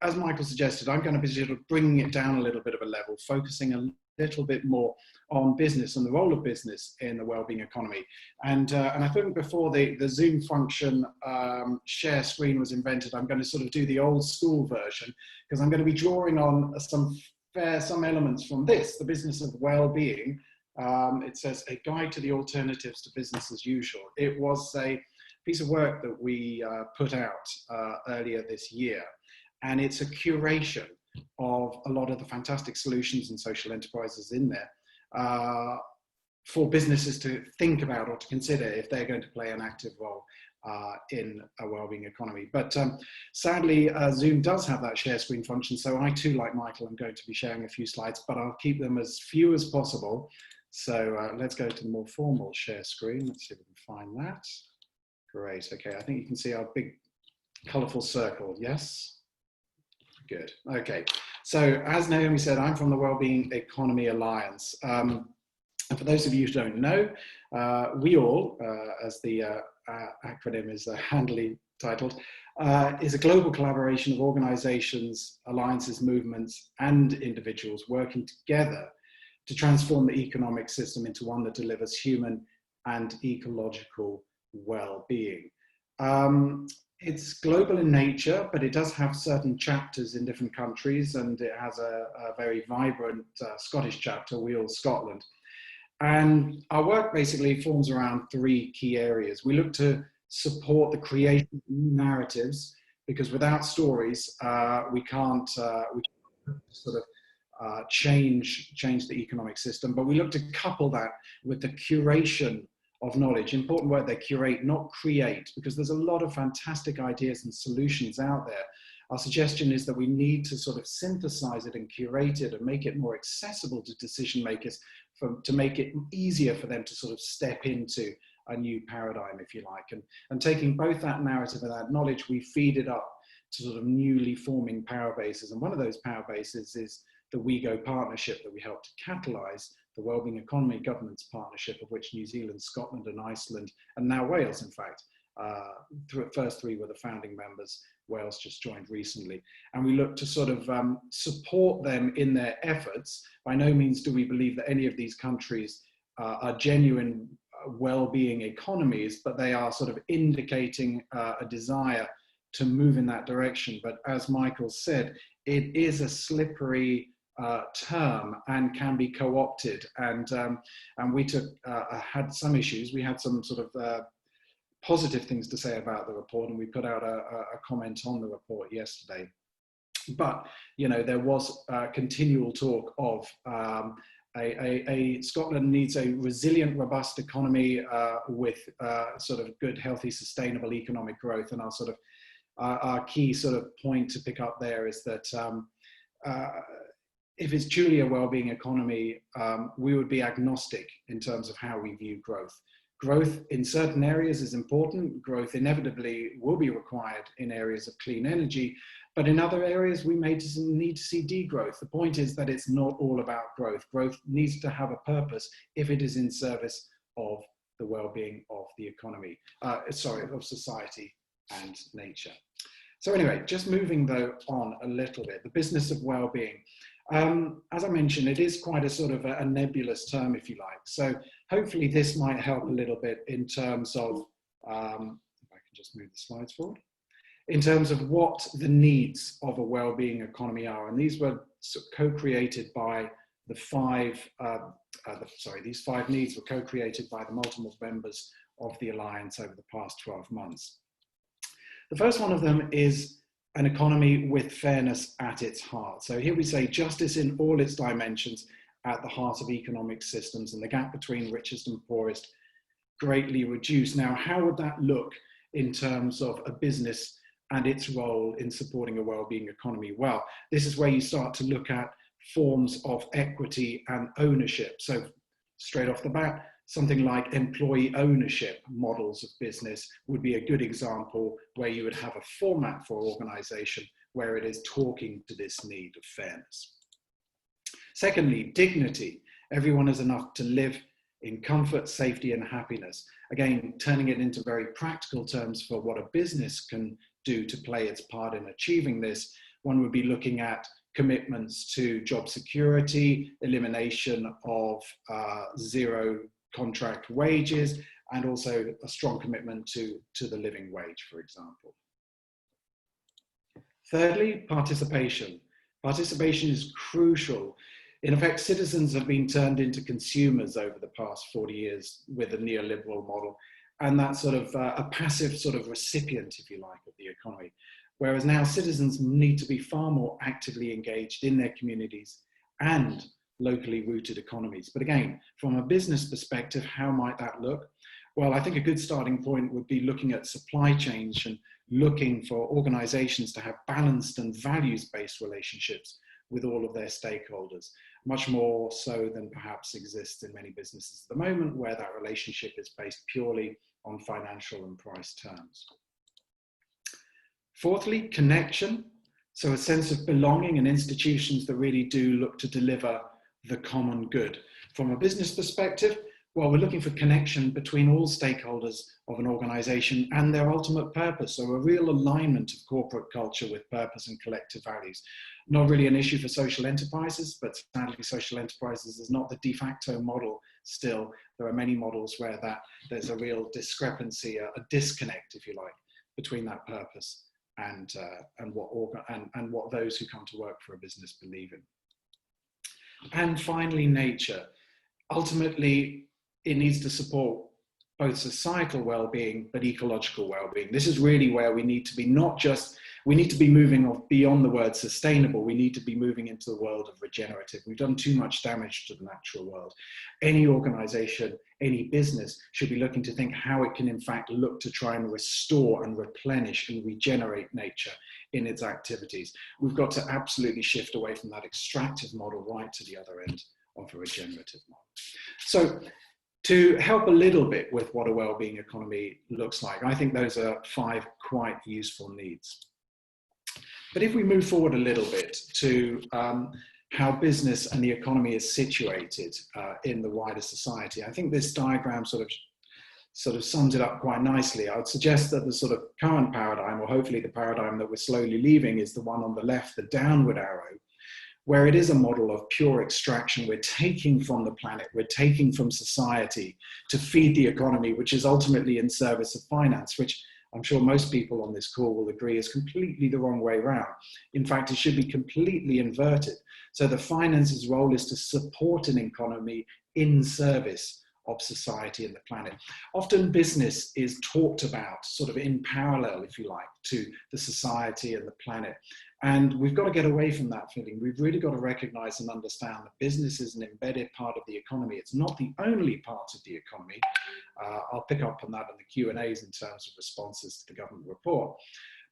as Michael suggested, I'm going to be sort of bringing it down a little bit of a level, focusing a little bit more on business and the role of business in the wellbeing economy. And I think before the Zoom function share screen was invented, I'm going to sort of do the old school version, because I'm going to be drawing on some elements from this, the business of wellbeing. It says a guide to the alternatives to business as usual. It was a piece of work that we put out earlier this year. And it's a curation of a lot of the fantastic solutions and social enterprises in there for businesses to think about or to consider if they're going to play an active role in a wellbeing economy. But sadly, Zoom does have that share screen function. So I too, like Michael, am going to be sharing a few slides, but I'll keep them as few as possible. So let's go to the more formal share screen. Let's see if we can find that. Great. Okay, I think you can see our big colorful circle. Yes? Good. Okay. So as Naomi said, I'm from the Wellbeing Economy Alliance. And for those of you who don't know, we all, as the acronym is handily titled, is a global collaboration of organizations, alliances, movements, and individuals working together to transform the economic system into one that delivers human and ecological well-being. It's global in nature, but it does have certain chapters in different countries, and it has a very vibrant Scottish chapter, We All Scotland. And our work basically forms around three key areas. We look to support the creation of new narratives, because without stories, we can't sort of change the economic system. But we look to couple that with the curation of knowledge. Important word there, curate, not create, because there's a lot of fantastic ideas and solutions out there. Our suggestion is that we need to sort of synthesize it and curate it and make it more accessible to decision makers, to make it easier for them to sort of step into a new paradigm, if you like. And taking both that narrative and that knowledge, we feed it up to sort of newly forming power bases. And one of those power bases is the WeGo partnership that we helped to catalyze, the Wellbeing Economy Governance Partnership, of which New Zealand, Scotland and Iceland, and now Wales, in fact, first three were the founding members. Wales just joined recently. And we look to sort of support them in their efforts. By no means do we believe that any of these countries are genuine well-being economies, but they are sort of indicating a desire to move in that direction. But as Michael said, it is a slippery term and can be co-opted, and we had some issues. We had some sort of positive things to say about the report, and we put out a comment on the report yesterday. But you know, there was continual talk of Scotland needs a resilient, robust economy with sort of good, healthy, sustainable economic growth. And our key sort of point to pick up there is that if it's truly a well-being economy, we would be agnostic in terms of how we view growth. Growth in certain areas is important. Growth inevitably will be required in areas of clean energy, but in other areas we may need to see degrowth. The point is that it's not all about growth. Growth needs to have a purpose if it is in service of the well-being of the economy, of society and nature. So anyway, just moving though on a little bit, the business of well-being. As I mentioned, it is quite a sort of a nebulous term, if you like. So hopefully this might help a little bit in terms of, if I can just move the slides forward, in terms of what the needs of a well-being economy are. And these were co-created by the these five needs were co-created by the multiple members of the Alliance over the past 12 months. The first one of them is an economy with fairness at its heart. So here we say justice in all its dimensions at the heart of economic systems, and the gap between richest and poorest greatly reduced. Now, how would that look in terms of a business and its role in supporting a well-being economy? Well, this is where you start to look at forms of equity and ownership. So straight off the bat, something like employee ownership models of business would be a good example, where you would have a format for organization where it is talking to this need of fairness. Secondly, dignity. Everyone has enough to live in comfort, safety, and happiness. Again, turning it into very practical terms for what a business can do to play its part in achieving this, one would be looking at commitments to job security, elimination of zero contract wages, and also a strong commitment to the living wage, for example. Thirdly, participation. Participation is crucial. In effect, citizens have been turned into consumers over the past 40 years with the neoliberal model, and that's sort of a passive sort of recipient, if you like, of the economy. Whereas now citizens need to be far more actively engaged in their communities and locally rooted economies. But again, from a business perspective, how might that look? Well, I think a good starting point would be looking at supply chains and looking for organizations to have balanced and values-based relationships with all of their stakeholders, much more so than perhaps exists in many businesses at the moment, where that relationship is based purely on financial and price terms. Fourthly, connection. So a sense of belonging and institutions that really do look to deliver the common good. From a business perspective, well, we're looking for connection between all stakeholders of an organization and their ultimate purpose. So a real alignment of corporate culture with purpose and collective values. Not really an issue for social enterprises, but sadly social enterprises is not the de facto model still. There are many models where there's a real discrepancy, a disconnect, if you like, between that purpose and what those who come to work for a business believe in. And finally, nature. Ultimately, it needs to support both societal well-being, but ecological well-being. This is really where we need to be, we need to be moving beyond the word sustainable. We need to be moving into the world of regenerative. We've done too much damage to the natural world. Any organization, any business should be looking to think how it can in fact look to try and restore and replenish and regenerate nature in its activities. We've got to absolutely shift away from that extractive model right to the other end of a regenerative model. So to help a little bit with what a well-being economy looks like, I think those are 5 quite useful needs. But if we move forward a little bit to how business and the economy is situated in the wider society, I think this diagram sort of sums it up quite nicely. I would suggest that the sort of current paradigm, or hopefully the paradigm that we're slowly leaving, is the one on the left, the downward arrow, where it is a model of pure extraction. We're taking from the planet, we're taking from society to feed the economy, which is ultimately in service of finance, which I'm sure most people on this call will agree is completely the wrong way around. In fact, it should be completely inverted. So the finance's role is to support an economy in service of society and the planet. Often business is talked about sort of in parallel, if you like, to the society and the planet. And we've got to get away from that feeling. We've really got to recognize and understand that business is an embedded part of the economy. It's not the only part of the economy. I'll pick up on that in the Q&As in terms of responses to the government report.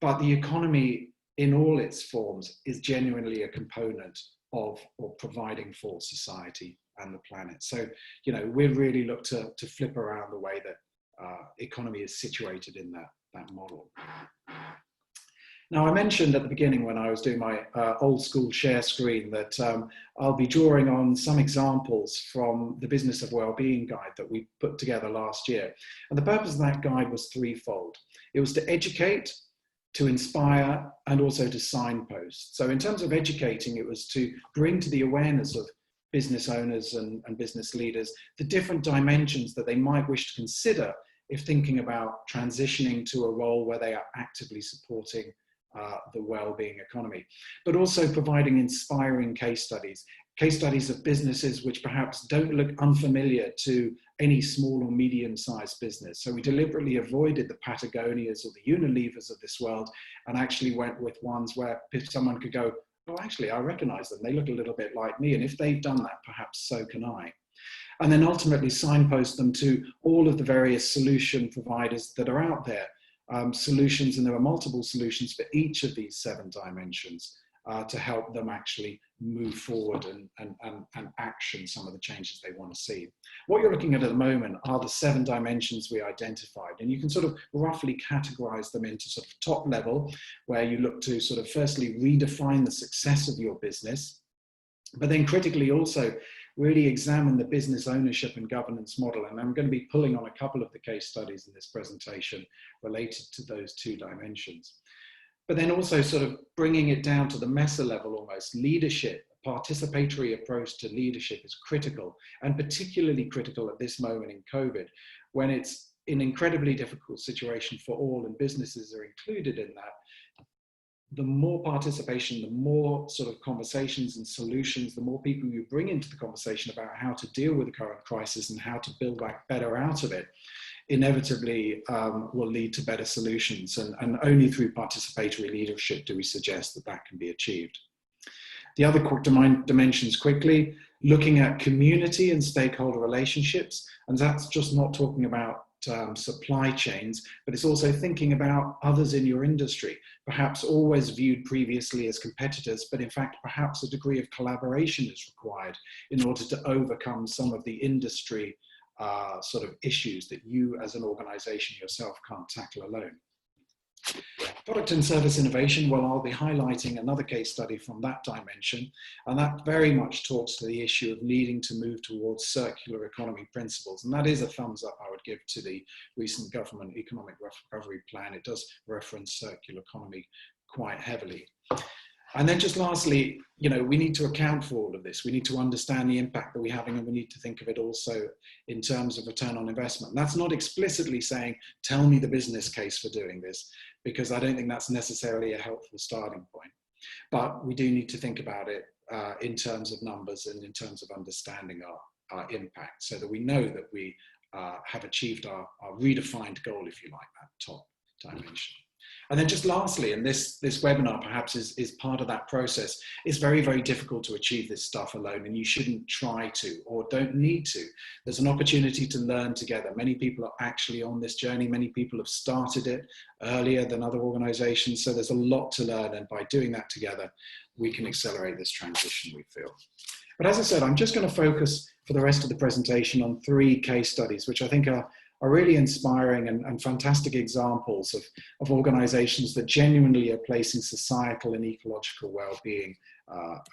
But the economy in all its forms is genuinely a component of or providing for society and the planet. So, you know, we really look to flip around the way that economy is situated in that model. Now, I mentioned at the beginning when I was doing my old school share screen that I'll be drawing on some examples from the Business of Wellbeing guide that we put together last year. And the purpose of that guide was threefold. It was to educate, to inspire, and also to signpost. So in terms of educating, it was to bring to the awareness of business owners and business leaders the different dimensions that they might wish to consider if thinking about transitioning to a role where they are actively supporting the well-being economy, but also providing inspiring case studies of businesses which perhaps don't look unfamiliar to any small or medium-sized business. So we deliberately avoided the Patagonias or the Unilevers of this world and actually went with ones where someone could go, oh, actually, I recognize them. They look a little bit like me. And if they've done that, perhaps so can I. And then ultimately signpost them to all of the various solution providers that are out there. Solutions, and there are multiple solutions for each of these 7 dimensions to help them actually move forward and action some of the changes they want to see. What you're looking at the moment are the 7 dimensions we identified, and you can sort of roughly categorize them into sort of top level, where you look to sort of firstly redefine the success of your business, but then critically also really examine the business ownership and governance model. And I'm going to be pulling on a couple of the case studies in this presentation related to those two dimensions. But then also sort of bringing it down to the mesa level almost. Leadership, participatory approach to leadership is critical, and particularly critical at this moment in COVID, when it's an incredibly difficult situation for all and businesses are included in that. The more participation, the more sort of conversations and solutions, the more people you bring into the conversation about how to deal with the current crisis and how to build back better out of it, inevitably will lead to better solutions. And only through participatory leadership do we suggest that that can be achieved. The other dimensions quickly, looking at community and stakeholder relationships, and that's just not talking about supply chains, but it's also thinking about others in your industry, perhaps always viewed previously as competitors, but in fact, perhaps a degree of collaboration is required in order to overcome some of the industry sort of issues that you as an organization yourself can't tackle alone. Product and service innovation, well, I'll be highlighting another case study from that dimension, and that very much talks to the issue of needing to move towards circular economy principles. And that is a thumbs up I would give to the recent government economic recovery plan. It does reference circular economy quite heavily. And then just lastly, you know, we need to account for all of this. We need to understand the impact that we're having, and we need to think of it also in terms of return on investment. And that's not explicitly saying, tell me the business case for doing this, because I don't think that's necessarily a helpful starting point. But we do need to think about it in terms of numbers and in terms of understanding our impact, so that we know that we have achieved our redefined goal, if you like, that top dimension. And then just lastly, and this webinar perhaps is part of that process, it's very, very difficult to achieve this stuff alone, and you shouldn't try to or don't need to. There's an opportunity to learn together. Many people are actually on this journey. Many people have started it earlier than other organizations. So there's a lot to learn, and by doing that together, we can accelerate this transition, we feel. But as I said, I'm just going to focus for the rest of the presentation on 3 case studies, which I think are really inspiring and fantastic examples of organizations that genuinely are placing societal and ecological well-being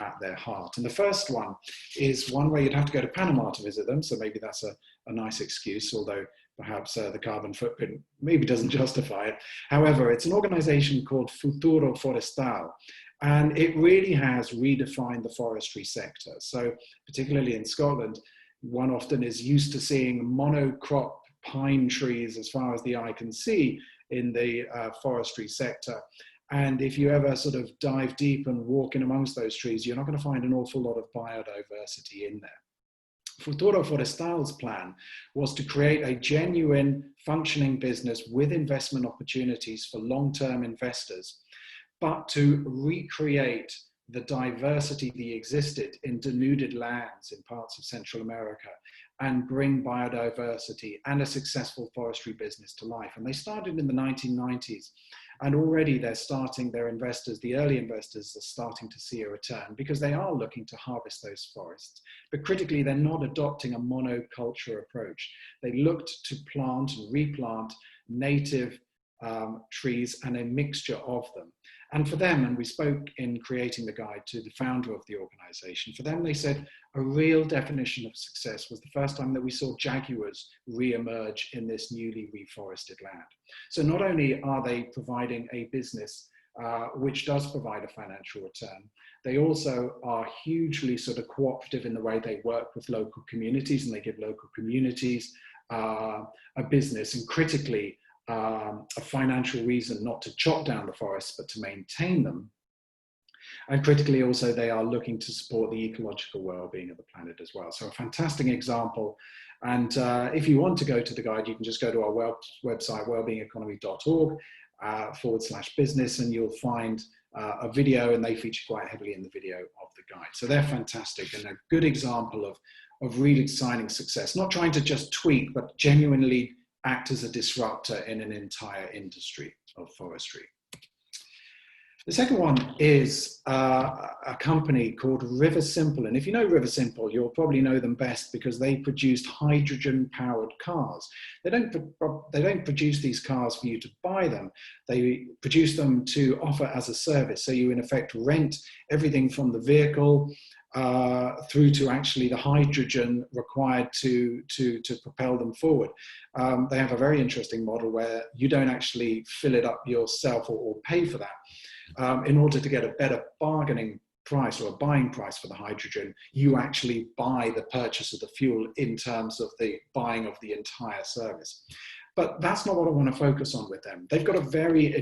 at their heart. And the first one is one where you'd have to go to Panama to visit them, so maybe that's a nice excuse, although perhaps the carbon footprint maybe doesn't justify it. However, it's an organization called Futuro Forestal, and it really has redefined the forestry sector. So particularly in Scotland, one often is used to seeing monocrop pine trees as far as the eye can see in the forestry sector. And if you ever sort of dive deep and walk in amongst those trees, you're not going to find an awful lot of biodiversity in there. Futuro Forestal's plan was to create a genuine functioning business with investment opportunities for long-term investors, but to recreate the diversity that existed in denuded lands in parts of Central America and bring biodiversity and a successful forestry business to life. And they started in the 1990s, and already their investors, the early investors, are starting to see a return because they are looking to harvest those forests. But critically, they're not adopting a monoculture approach. They looked to plant and replant native trees and a mixture of them. And for them, and we spoke in creating the guide to the founder of the organization, for them they said a real definition of success was the first time that we saw jaguars re-emerge in this newly reforested land. So not only are they providing a business which does provide a financial return, they also are hugely sort of cooperative in the way they work with local communities, and they give local communities a business, and critically, a financial reason not to chop down the forests, but to maintain them. And critically also, they are looking to support the ecological well-being of the planet as well. So a fantastic example. And if you want to go to the guide, you can just go to our website, wellbeingeconomy.org /business, and you'll find a video, and they feature quite heavily in the video of the guide. So they're fantastic and a good example of really exciting success, not trying to just tweak, but genuinely act as a disruptor in an entire industry of forestry. The second one is a company called River Simple. And if you know River Simple, you'll probably know them best because they produced hydrogen-powered cars. They don't produce these cars for you to buy them. They produce them to offer as a service. So you, in effect, rent everything from the vehicle through to actually the hydrogen required to propel them forward. They have a very interesting model where you don't actually fill it up yourself or pay for that. In order to get a better bargaining price or a buying price for the hydrogen, you actually buy the purchase of the fuel in terms of the buying of the entire service. But that's not what I want to focus on with them. They've got a very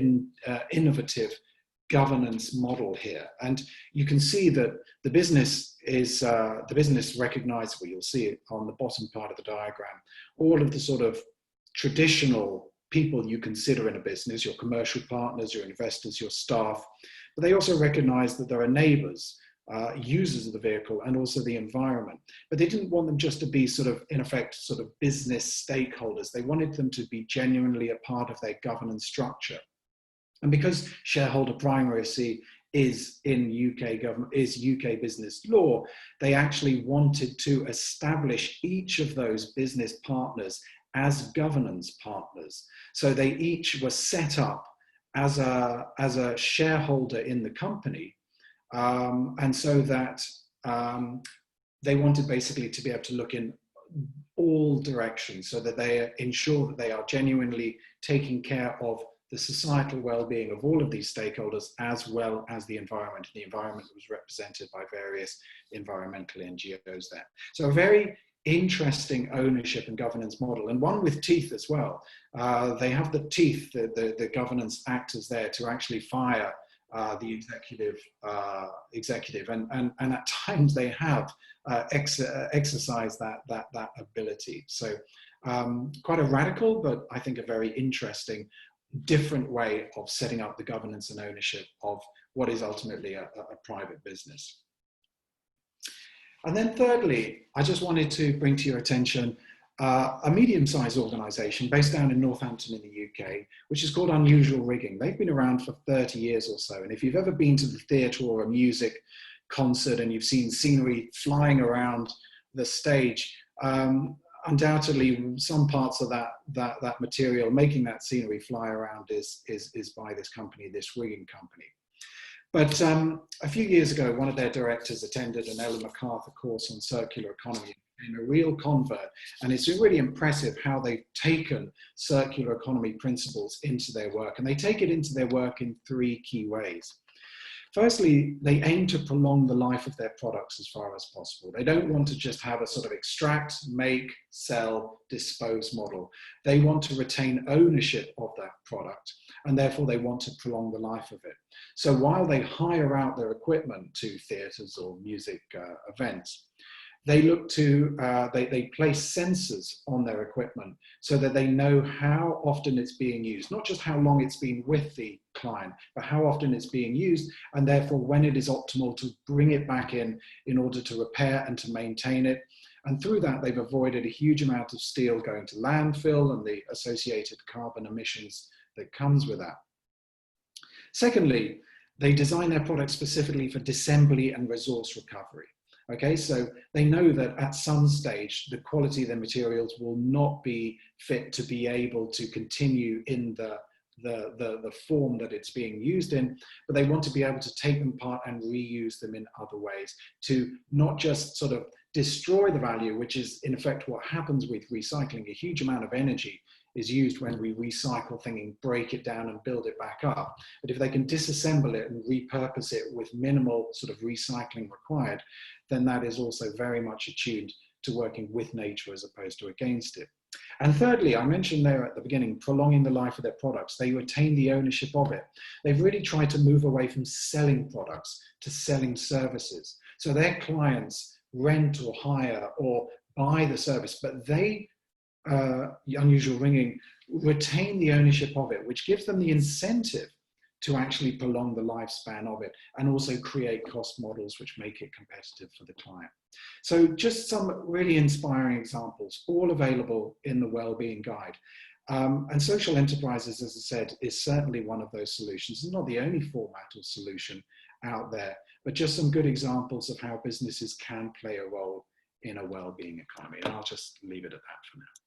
innovative governance model here. And you can see that the business is recognizable. You'll see it on the bottom part of the diagram. All of the sort of traditional people you consider in a business, your commercial partners, your investors, your staff, but they also recognize that there are neighbors, users of the vehicle, and also the environment. But they didn't want them just to be sort of, in effect, sort of business stakeholders. They wanted them to be genuinely a part of their governance structure. And because shareholder primacy is in UK business law, they actually wanted to establish each of those business partners as governance partners. So they each were set up as a shareholder in the company. And so that they wanted basically to be able to look in all directions so that they ensure that they are genuinely taking care of the societal well-being of all of these stakeholders, as well as the environment. And the environment was represented by various environmental NGOs there. So a very interesting ownership and governance model, and one with teeth as well. They have the teeth, the governance actors there to actually fire the executive, and at times they have exercised that ability. So quite a radical, but I think a very interesting, different way of setting up the governance and ownership of what is ultimately a private business. And then thirdly, I just wanted to bring to your attention a medium-sized organisation based down in Northampton in the UK, which is called Unusual Rigging. They've been around for 30 years or so. And if you've ever been to the theatre or a music concert and you've seen scenery flying around the stage, undoubtedly some parts of that material making that scenery fly around is by this company, this rigging company. But a few years ago, one of their directors attended an Ellen MacArthur course on circular economy, became a real convert. And it's really impressive how they've taken circular economy principles into their work. And they take it into their work in three key ways. Firstly, they aim to prolong the life of their products as far as possible. They don't want to just have a sort of extract, make, sell, dispose model. They want to retain ownership of that product, and therefore they want to prolong the life of it. So while they hire out their equipment to theatres or music events, they look to, they place sensors on their equipment so that they know how often it's being used, not just how long it's been with the client, but how often it's being used, and therefore when it is optimal to bring it back in order to repair and to maintain it. And through that, they've avoided a huge amount of steel going to landfill and the associated carbon emissions that comes with that. Secondly, they design their products specifically for disassembly and resource recovery. Okay, so they know that at some stage, the quality of their materials will not be fit to be able to continue in the form that it's being used in, but they want to be able to take them apart and reuse them in other ways to not just sort of destroy the value, which is in effect what happens with recycling. A huge amount of energy is used when we recycle things, break it down and build it back up. But if they can disassemble it and repurpose it with minimal sort of recycling required, then that is also very much attuned to working with nature as opposed to against it. And thirdly, I mentioned there at the beginning, prolonging the life of their products. They retain the ownership of it. They've really tried to move away from selling products to selling services. So their clients rent or hire or buy the service, but they, Unusual Rigging, retain the ownership of it, which gives them the incentive to actually prolong the lifespan of it and also create cost models which make it competitive for the client. So just some really inspiring examples, all available in the Wellbeing Guide. And social enterprises, as I said, is certainly one of those solutions. It's not the only format or solution out there, but just some good examples of how businesses can play a role in a well-being economy. And I'll just leave it at that for now.